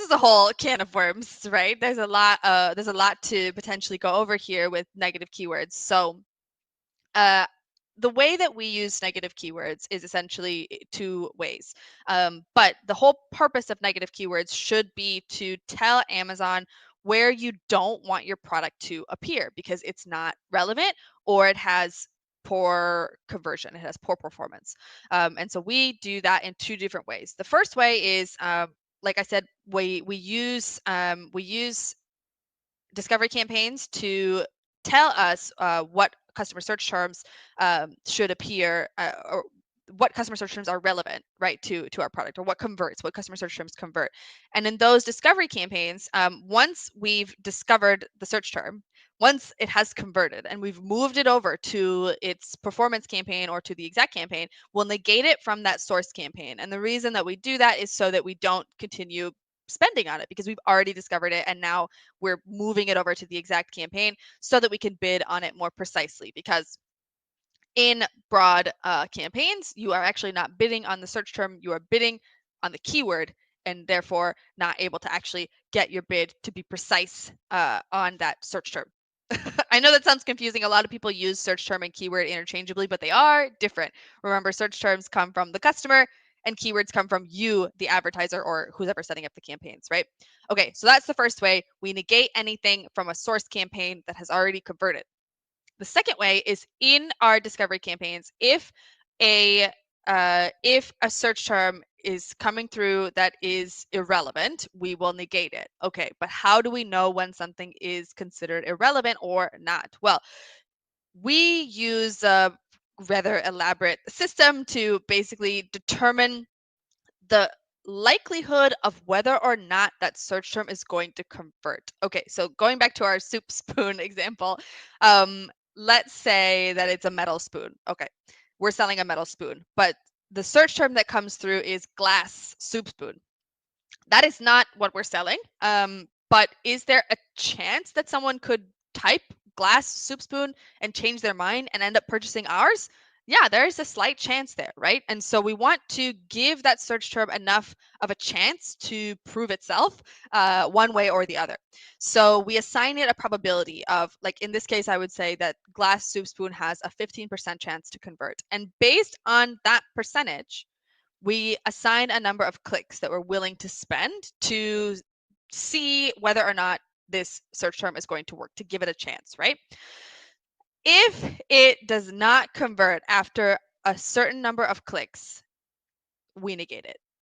is a whole can of worms, right? There's a lot to potentially go over here with negative keywords. So the way that we use negative keywords is essentially two ways. But the whole purpose of negative keywords should be to tell Amazon where you don't want your product to appear because it's not relevant or it has poor conversion, it has poor performance. And so we do that in two different ways. The first way is, like I said, we use discovery campaigns to tell us what customer search terms should appear or what customer search terms are relevant, right, to our product, or what converts, what customer search terms convert. And in those discovery campaigns, once we've discovered the search term, once it has converted and we've moved it over to its performance campaign or to the exact campaign, we'll negate it from that source campaign. And the reason that we do that is so that we don't continue spending on it because we've already discovered it and now we're moving it over to the exact campaign so that we can bid on it more precisely. Because in broad campaigns, you are actually not bidding on the search term, you are bidding on the keyword and therefore not able to actually get your bid to be precise on that search term. I know that sounds confusing. A lot of people use search term and keyword interchangeably, but they are different. Remember, search terms come from the customer and keywords come from you, the advertiser, or who's ever setting up the campaigns, right? Okay, so that's the first way. We negate anything from a source campaign that has already converted. The second way is in our discovery campaigns, if a search term is coming through that is irrelevant, we will negate it. Okay, but how do we know when something is considered irrelevant or not? Well, we use a rather elaborate system to basically determine the likelihood of whether or not that search term is going to convert. Okay, so going back to our soup spoon example, let's say that it's a metal spoon. Okay, we're selling a metal spoon, but the search term that comes through is glass soup spoon. That is not what we're selling. But is there a chance that someone could type glass soup spoon and change their mind and end up purchasing ours? Yeah, there is a slight chance there, right? And so we want to give that search term enough of a chance to prove itself one way or the other. So we assign it a probability of, like in this case, I would say that glass soup spoon has a 15% chance to convert. And based on that percentage, we assign a number of clicks that we're willing to spend to see whether or not this search term is going to work, to give it a chance, right? If it does not convert after a certain number of clicks, we negate it.